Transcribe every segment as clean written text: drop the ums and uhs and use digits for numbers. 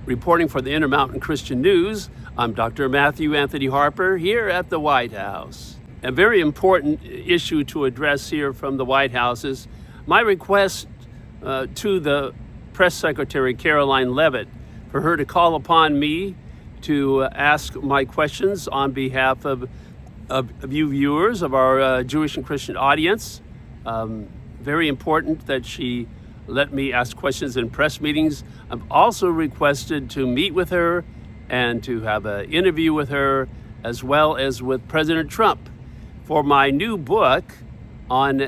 Reporting for the InterMountain Christian News, I'm Dr. Matthew Anthony Harper here at the White House. A very important issue to address here from the White House is my request to the Press Secretary Caroline Leavitt for her to call upon me to ask my questions on behalf of you viewers of our Jewish and Christian audience. Very important that she let me ask questions in press meetings. I've also requested to meet with her and to have an interview with her, as well as with President Trump, for my new book on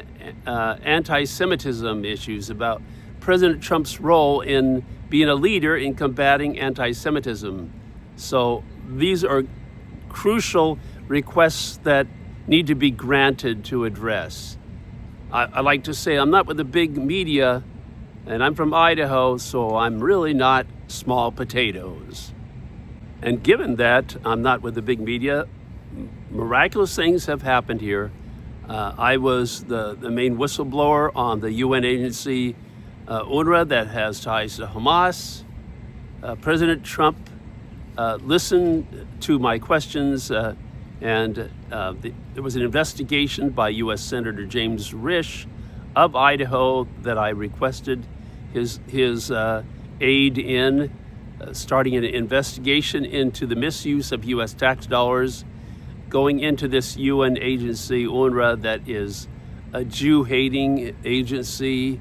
anti-Semitism issues, about President Trump's role in being a leader in combating anti-Semitism. So these are crucial requests that need to be granted to address. I like to say I'm not with the big media, and I'm from Idaho, so I'm really not small potatoes. And given that I'm not with the big media, miraculous things have happened here. I was the main whistleblower on the UN agency UNRWA that has ties to Hamas. President Trump listened to my questions, and there was an investigation by U.S. Senator James Risch of Idaho that I requested his aid in, starting an investigation into the misuse of U.S. tax dollars going into this UN agency, UNRWA, that is a Jew-hating agency,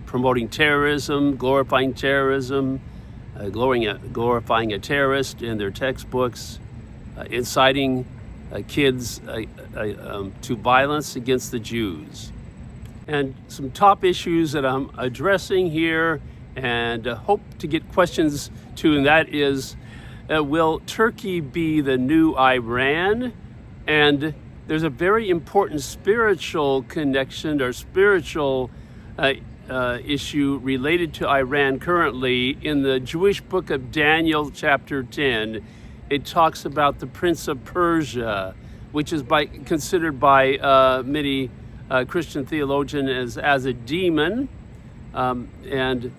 promoting terrorism, glorifying terrorism, glorifying a terrorist in their textbooks, inciting kids to violence against the Jews. And some top issues that I'm addressing here and hope to get questions to, and that is, will Turkey be the new Iran? And there's a very important spiritual connection or spiritual issue related to Iran currently. In the Jewish book of Daniel, chapter 10, it talks about the Prince of Persia, which is considered by many Christian theologians as a demon. And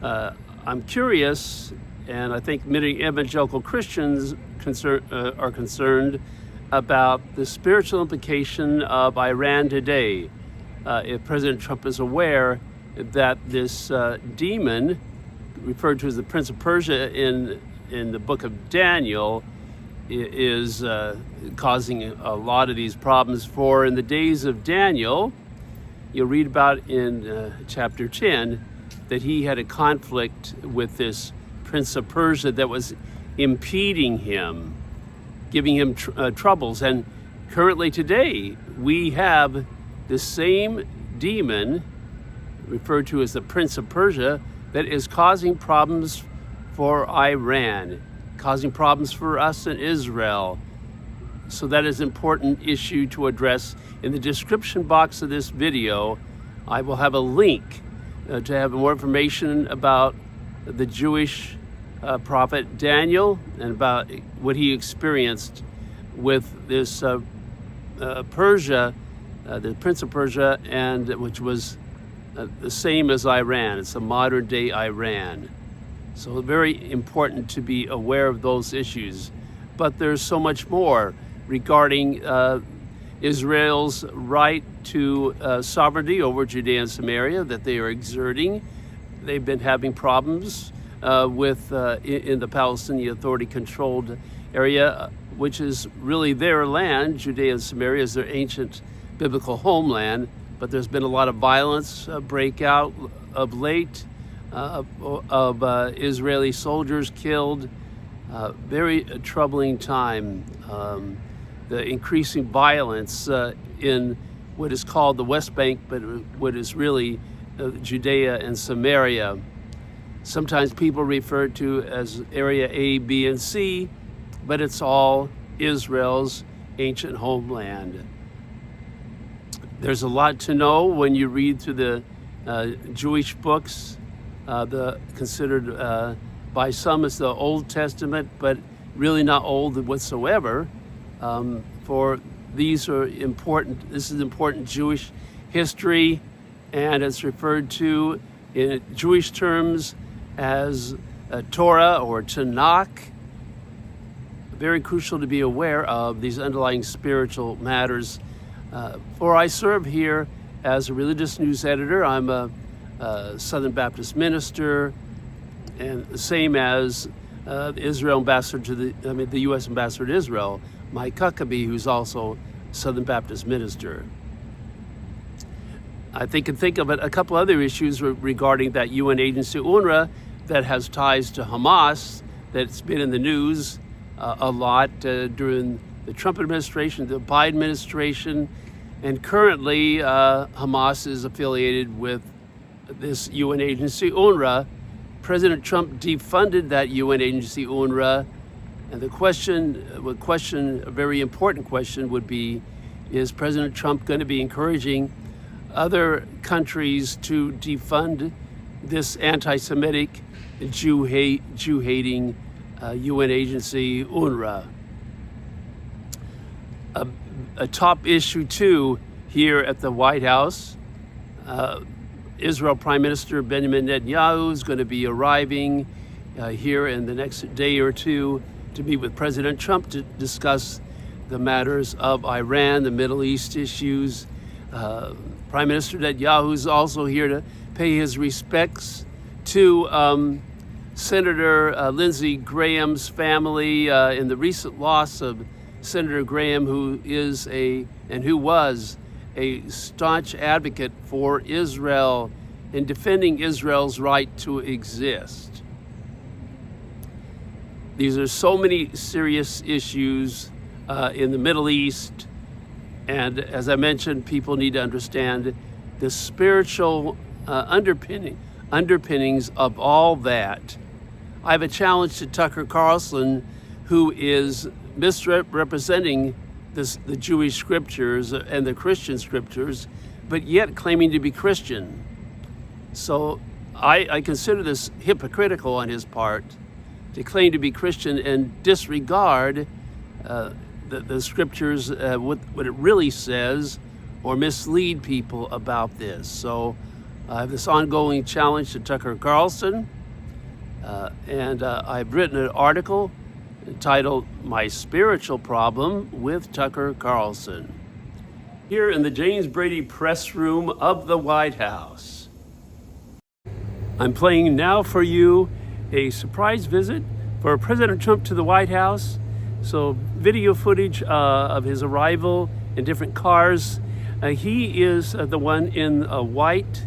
I'm curious, and I think many evangelical Christians are concerned about the spiritual implication of Iran today. If President Trump is aware that this demon, referred to as the Prince of Persia in the book of Daniel, is causing a lot of these problems. For in the days of Daniel, you'll read about in chapter 10 that he had a conflict with this Prince of Persia that was impeding him, giving him troubles. And currently today, we have the same demon, referred to as the Prince of Persia, that is causing problems for Iran, causing problems for us in Israel. So that is an important issue to address. In the description box of this video, I will have a link to have more information about the Jewish prophet Daniel and about what he experienced with this Persia, the Prince of Persia, and which was the same as Iran. It's a modern day Iran. So very important to be aware of those issues. But there's so much more regarding Israel's right to sovereignty over Judea and Samaria that they are exerting. They've been having problems with in the Palestinian Authority-controlled area, which is really their land. Judea and Samaria is their ancient biblical homeland, but there's been a lot of violence break out of late, of Israeli soldiers killed. Very troubling time. The increasing violence in what is called the West Bank, but what is really Judea and Samaria. Sometimes people refer to as Area A, B, and C, but it's all Israel's ancient homeland. There's a lot to know when you read through the Jewish books, considered by some as the Old Testament, but really not old whatsoever. For these are important. This is important Jewish history, and it's referred to in Jewish terms as Torah or Tanakh. Very crucial to be aware of these underlying spiritual matters. For I serve here as a religious news editor. I'm a Southern Baptist minister, and the same as the Israel ambassador to the U.S. ambassador to Israel, Mike Huckabee, who's also Southern Baptist minister. I can think of a couple other issues regarding that UN agency, UNRWA, that has ties to Hamas, that's been in the news a lot during the Trump administration, the Biden administration, and currently Hamas is affiliated with this UN agency, UNRWA. President Trump defunded that UN agency, UNRWA, and the question, a very important question would be, is President Trump going to be encouraging other countries to defund this anti-Semitic, Jew-hating UN agency, UNRWA? A top issue too here at the White House, Israel Prime Minister Benjamin Netanyahu is going to be arriving here in the next day or two to meet with President Trump to discuss the matters of Iran, the Middle East issues. Prime Minister Netanyahu is also here to pay his respects to Senator Lindsey Graham's family in the recent loss of Senator Graham, who was a staunch advocate for Israel in defending Israel's right to exist. These are so many serious issues in the Middle East, and as I mentioned, people need to understand the spiritual underpinnings of all that. I have a challenge to Tucker Carlson, who is misrepresenting the Jewish scriptures and the Christian scriptures, but yet claiming to be Christian. So I consider this hypocritical on his part, to claim to be Christian and disregard the scriptures, what it really says, or mislead people about this. So I have this ongoing challenge to Tucker Carlson, and I've written an article entitled "My Spiritual Problem with Tucker Carlson," here in the James Brady press room of the White House. I'm playing now for you a surprise visit for President Trump to the White House. So video footage of his arrival in different cars. He is the one in a white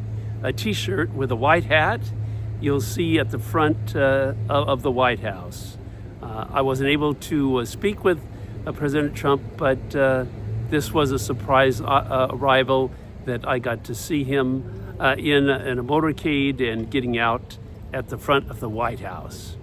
t-shirt with a white hat you'll see at the front of the White House. I wasn't able to speak with President Trump, but this was a surprise arrival that I got to see him in a motorcade and getting out at the front of the White House.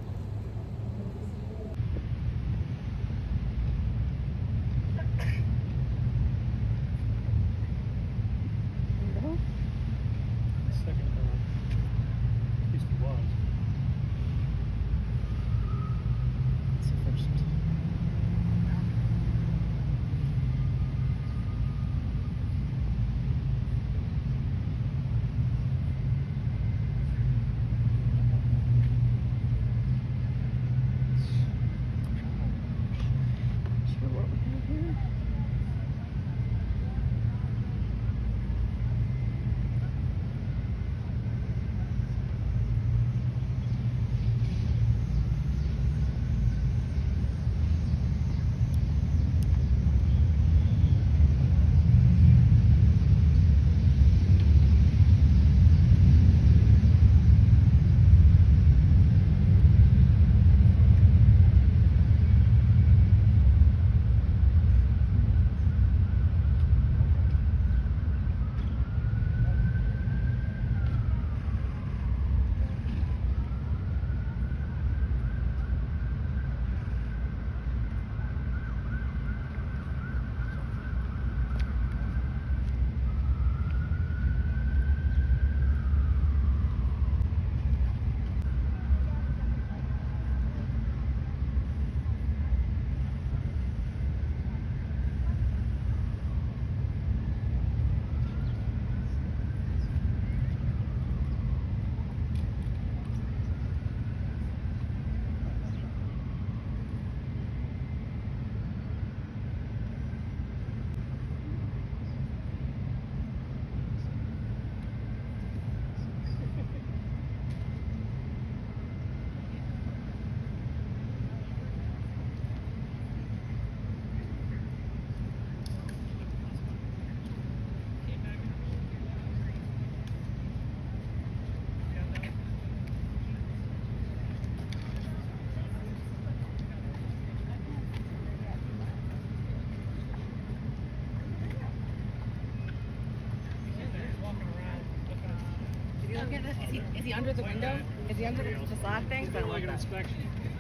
Look at this. Is he under the window? Is he under the slab thing? I don't like that. Inspection.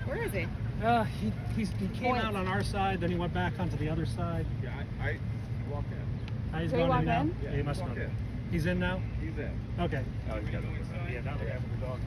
Where is he? He came out on our side, then he went back onto the other side. Yeah, I walked in. He's So he going walked in now? in? Yeah, he must walked have. in. He's in now? He's in. Okay. Oh, he's got it. Yeah, now they're having the dog.